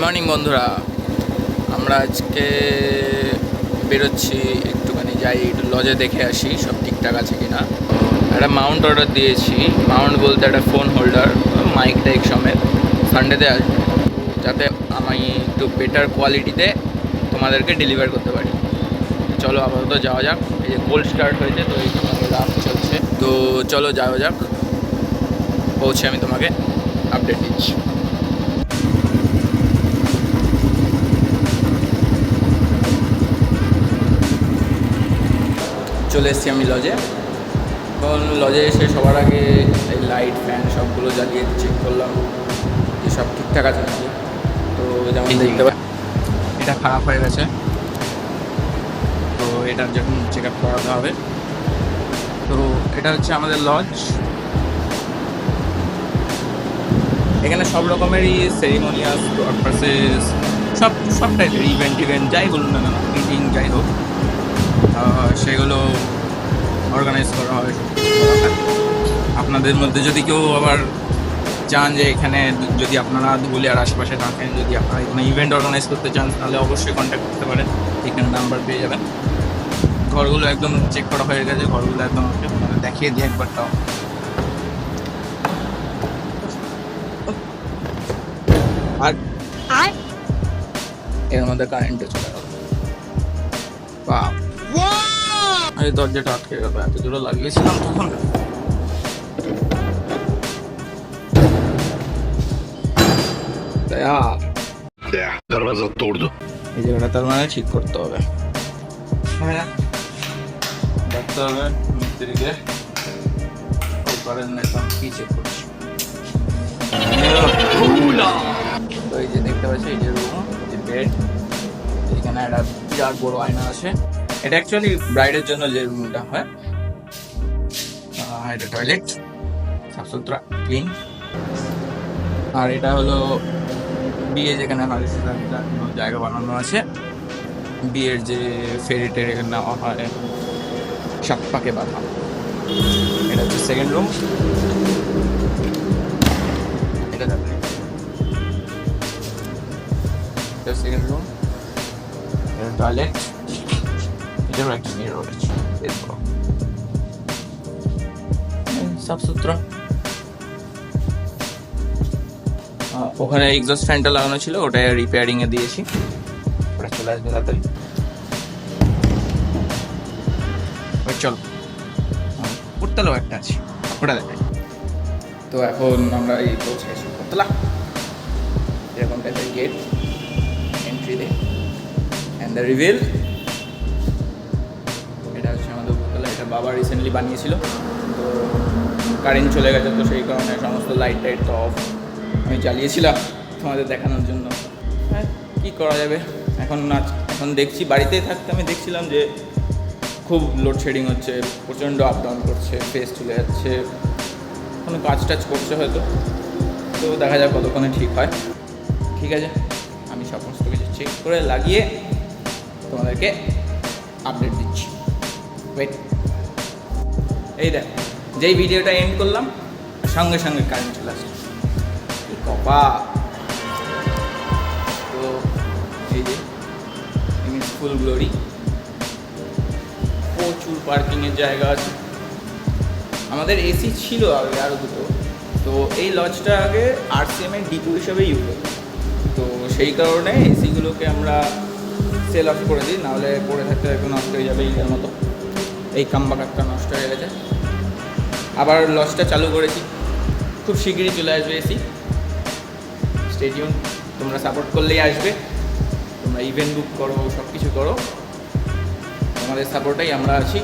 Morning বন্ধুরা, আমরা আজকে বেরোচ্ছি, একটুখানি যাই, একটু লজে দেখে আসি সব ঠিকঠাক আছে কি না। একটা মাউন্ট অর্ডার দিয়েছি, মাউন্ট বলতে একটা ফোন হোল্ডার, মাইক টাইক সমেত সানডেতে আসবে, যাতে আমি একটু বেটার কোয়ালিটিতে তোমাদেরকে ডেলিভার করতে পারি। চলো আপাতত যাওয়া যাক। এই যে কোল্ড স্টার্ট হয়েছে, তো এই তোমাকে রাফ চলছে, তো চলো যাওয়া যাক, পৌঁছে আমি তোমাকে আপডেট দিচ্ছি। চলে এসেছি আমি লজে। এখন লজে এসে সবার আগে এই লাইট ফ্যান সবগুলো জ্বালিয়ে চেক করলাম যে সব ঠিকঠাক আছে নাকি। তো যেমন দেখতে পাই এটা খারাপ হয়ে গেছে, তো এটার যখন চেক আপ করাতে হবে। তো এটা হচ্ছে আমাদের লজ। এখানে সব রকমেরই সেরিমোনিয়াস পারপাসেস সব টাইপের ইভেন্ট যাই বলুন না কেন, মিটিং যাই হোক, সেগুলো অর্গানাইজ করা হয়। আপনাদের মধ্যে যদি কেউ আবার চান যে এখানে, যদি আপনারা ধুলিয়ার আশেপাশে থাকেন, যদি আপনারা এখানে ইভেন্ট অর্গানাইজ করতে চান, তাহলে অবশ্যই কন্ট্যাক্ট করতে পারেন, এখানে নাম্বার পেয়ে যাবেন। ঘরগুলো একদম চেক করা হয়ে গেছে, ঘরগুলো একদম দেখিয়ে দিই একবার তাও। আর এর মধ্যে কারেন্টে চলে গেল, বাহ, এই দরজাটা আটকে গেল, এত জোরে লাগিয়েছিলাম তখন। दरवाजा तोड़ दो। এই জায়গাটা তার মানে ঠিক করতে হবে, হ্যাঁ দেখতে হবে মিস্ত্রিকে। কি চেক করছি, তো এই যে দেখতে পাচ্ছি, এই যে রুম, যে বেড, এখানে একটা বিরাট বড় আয়না আছে। এটা অ্যাকচুয়ালি ব্রাইডের জন্য যে রুমটা হয়। এটা টয়লেট, সাফ সুতরা ক্লিন। আর এটা হলো বিয়ে যেখানে হয় সেখানে জায়গা বানানো আছে, বিয়ের যে ফেরি টেরে নেওয়া হয় সাত পাকে বাঁধা। এটা হচ্ছে সেকেন্ড রুম, এটা সেকেন্ড রুম, এটা টয়লেট, এটারও একটা মিরর রয়েছে, সাফ সুতরা। ওখানে এক্সস্ট ফ্যানটা লাগানো ছিল, ওটা রিপেয়ারিং এ দিয়েছি, ওটা চলে আসবে তাড়াতাড়ি। চল, উপরতলাও একটা আছে, ওটা দেখাই। তো এখন আমরা এই পৌঁছেছি উপরতলা, এরকম টাইপের গেট, এন্ট্রি দে অ্যান্ড দ্য রিভিল। এটা হচ্ছে আমাদের উপরতলা, এটা বাবা রিসেন্টলি বানিয়েছিল, তো কারেন্ট চলে গেছে, তো সেই কারণে সমস্ত লাইট টাইট তো অফ আমি জ্বালিয়েছিলাম তোমাদের দেখানোর জন্য। হ্যাঁ, কী করা যাবে, এখন দেখছি, বাড়িতেই থাকতে আমি দেখছিলাম যে খুব লোডশেডিং হচ্ছে, প্রচণ্ড আপ ডাউন করছে, ফেস চলে যাচ্ছে, কোনো কাজ টাজ করছে হয়তো। তো দেখা যাক কতক্ষণে ঠিক হয়। ঠিক আছে, আমি সমস্ত কিছু চেক করে লাগিয়ে তোমাদেরকে আপডেট দিচ্ছি। ওয়েট, এই দেখ, যেই ভিডিওটা এন্ড করলাম সঙ্গে সঙ্গে কারেন্ট চলে আসছে, কি কপা। তো এই যে ফুল গ্লোরি, প্রচুর পার্কিংয়ের জায়গা আছে। আমাদের এসি ছিল আগে আরও দুটো, তো এই লজটা আগে RCM এর ডিপো হিসেবে ইউজ হতো, তো সেই কারণে এসিগুলোকে আমরা সেল অফ করে দিই, নাহলে পড়ে থাকতে একটু নষ্ট হয়ে যাবে ঈদের মতো। এই কাম্বাকারটা নষ্ট হয়ে গেছে, আবার লজটা চালু করেছি, খুব শিগগিরই চলে আসবে এসি। স্টে টিউন, তোমরা সাপোর্ট করলেই আসবে, তোমরা ইভেন্ট বুক করো, সব কিছু করো, তোমাদের সাপোর্টেই আমরা আছি,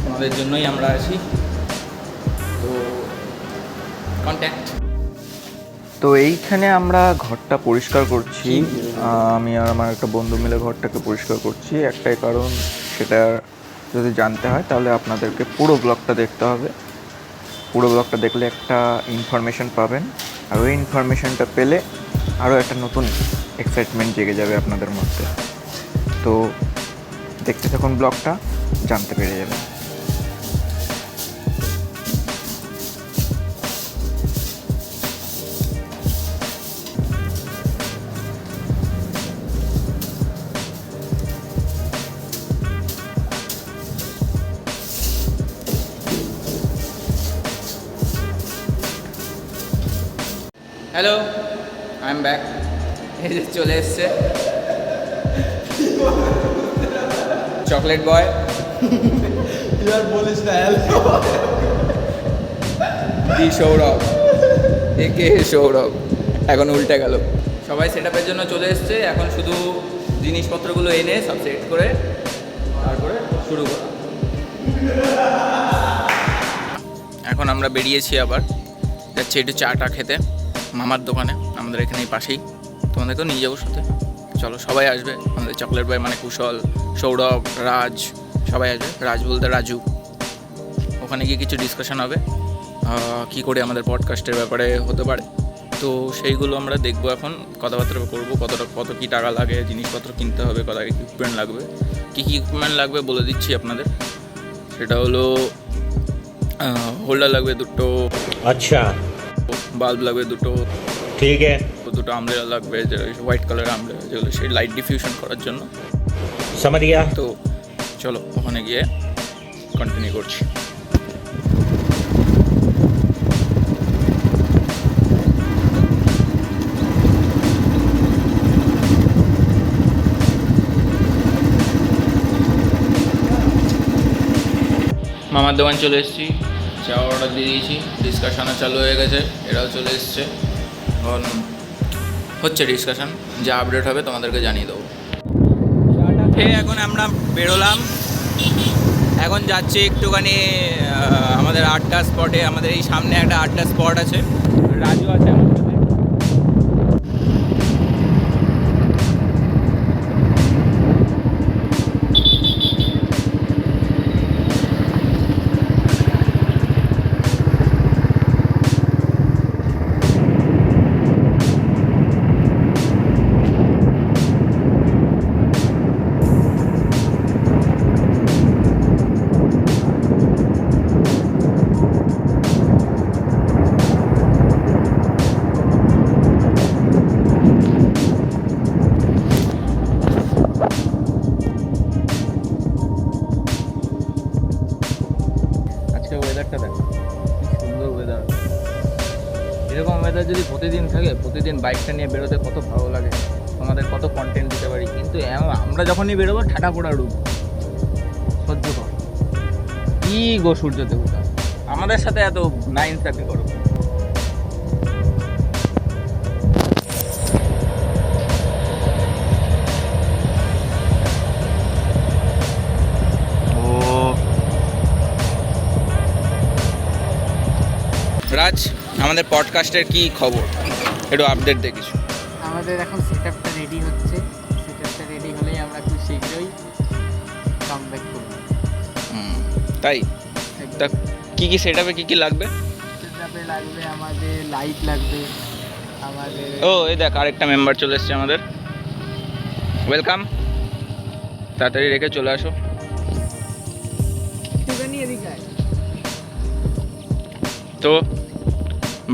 তোমাদের জন্যই আমরা আছি, তো কন্ট্যাক্ট। তো এইখানে আমরা ঘরটা পরিষ্কার করছি, আমি আর আমার একটা বন্ধু মিলে ঘরটাকে পরিষ্কার করছি। একটাই কারণ, সেটা যদি জানতে হয় তাহলে আপনাদেরকে পুরো ব্লগটা দেখতে হবে। পুরো ব্লগটা দেখলে একটা ইনফরমেশন পাবেন, আর ওই ইনফরমেশনটা পেলে আরও একটা নতুন এক্সাইটমেন্ট জেগে যাবে আপনাদের মধ্যে। তো দেখতে থাকুন ব্লগটা, জানতে পেরে যাবেন। Hello, I am back. এই যে চলে এসছে চকলেট বয়। বলিস না দি সৌরভ, একে সৌরভ। এখন উল্টে গেল। সবাই সেট আপের জন্য চলে এসছে, এখন শুধু জিনিসপত্রগুলো এনে সব সেট করে তারপরে শুরু করা। এখন আমরা বেরিয়েছি, আবার যাচ্ছি একটু চাটা খেতে মামার দোকানে, আমাদের এখানেই পাশেই। তোমাদেরকেও নিয়ে যাবো সাথে, চলো সবাই আসবে। আমাদের চকলেট বয় মানে কুশল, সৌরভ, রাজ সবাই আসবে। রাজ বলতে রাজু। ওখানে গিয়ে কিছু ডিসকাশন হবে কী করে আমাদের পডকাস্টের ব্যাপারে হতে পারে। তো সেইগুলো আমরা দেখবো, এখন কথাবার্তা করবো, কত কী টাকা লাগে, জিনিসপত্র কিনতে হবে, কত ইকুইপমেন্ট লাগবে। কী কী ইকুইপমেন্ট লাগবে বলে দিচ্ছি আপনাদের। সেটা হলো হোল্ডার লাগবে দুটো, अच्छा বাল্ব লাগবে দুটো, ठीक है দুটো আমব্রেলা লাগবে, যে হোয়াইট কালার আমব্রেলা, যেগুলো সেই লাইট ডিফিউশন করার জন্য। समझ गया তো চলো ওখানে গিয়ে কন্টিনিউ করছি। মামার দোকান চলে এসেছি, চা অর্ডার দিয়ে দিয়েছি, ডিসকাশনও চালু হয়ে গেছে, এরাও চলে এসছে। এখন হচ্ছে ডিসকাশন, যা আপডেট হবে তোমাদেরকে জানিয়ে দেবো। খেয়ে এখন আমরা বেরোলাম, এখন যাচ্ছি একটুখানি আমাদের আড্ডা স্পটে। আমাদের এই সামনে একটা আড্ডা স্পট আছে, রাজু আছে আমার সাথে। আজকে ওয়েদারটা দেখো, কি সুন্দর ওয়েদার। এরকম ওয়েদার যদি প্রতিদিন থাকে, প্রতিদিন বাইকটা নিয়ে বেরোতে কত ভালো লাগে, আমাদের কত কন্টেন্ট দিতে পারি। কিন্তু আমরা যখনই বেরোবো ঠাটা পোড়া রূপ, সহ্য কর। কি গো সূর্য দেবতা, আমাদের সাথে এত না ইনসাফি করো। রাজ, আমাদের পডকাস্টের কি খবর, একটু আপডেট দে কিছু। আমাদের এখন সেটআপটা রেডি হচ্ছে, সেটআপটা রেডি হলেই আমরা খুব শীঘ্রই কামব্যাক করব। তাই তা কী কী সেটআপে কী কী লাগবে? সেটআপে লাগবে আমাদের লাইট লাগবে, আমাদের ও এই দেখ আরেকটা মেম্বার চলে এসছে আমাদের, ওয়েলকাম। তাড়াতাড়ি রেখে চলে আসো। একটুখানি এদিকে আয়। তো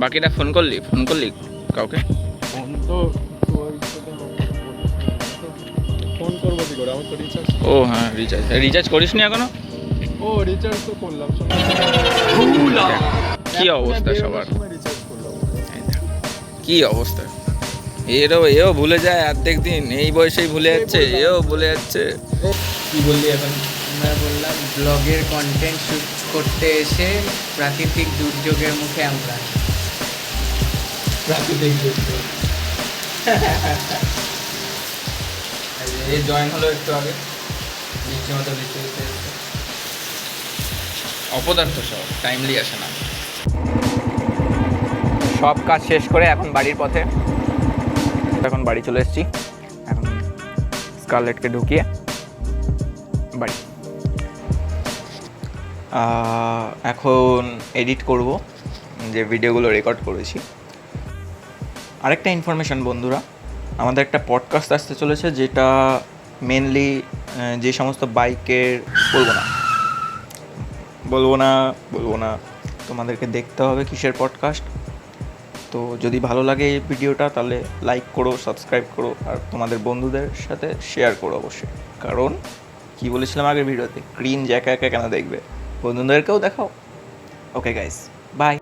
বাকিটা ফোন করলি কাউকে? ফোন তো তোর সাথে ফোন করবো কি করে, আমার তো রিচার্জ। ও হ্যাঁ, রিচার্জ করিস নি এখনো? ও রিচার্জ তো করলাম, কি অবস্থা সবার, রিচার্জ করলাম। কি অবস্থা। এও ভুলে যায় অর্ধেক দিন, এই বয়সেই ভুলে যাচ্ছে, এও ভুলে যাচ্ছে। কি বললি এখন? আমরা বললাম ব্লগের কন্টেন্ট শুট করতে এসে প্রাকৃতিক দুর্যোগের মুখে আমরা প্রাকৃতিক দুর্যোগ। এই জয়েন হলো একটু আগে, বৃষ্টির মতো বৃষ্টি হতে এসছে। অপদার্থ সব টাইমলি আসে না। সব কাজ শেষ করে এখন বাড়ির পথে, এখন বাড়ি চলে এসেছি। এখন স্কারলেটকে ঢুকিয়ে বাড়ি। এখন এডিট করব যে ভিডিওগুলো রেকর্ড করেছি। আরেকটা ইনফরমেশন বন্ধুরা, আমাদের একটা পডকাস্ট আসতে চলেছে, যেটা মেনলি যে সমস্ত বাইকের বলবো না তোমাদেরকে দেখতে হবে কিসের পডকাস্ট। তো যদি ভালো লাগে এই ভিডিওটা তাহলে লাইক করো, সাবস্ক্রাইব করো, আর তোমাদের বন্ধুদের সাথে শেয়ার করো অবশ্যই। কারণ কি বলেছিলাম আগের ভিডিওতে, ক্রিঞ্জ একা একা কেন দেখবে, বন্ধুদেরকেও দেখাও। Okay guys, by.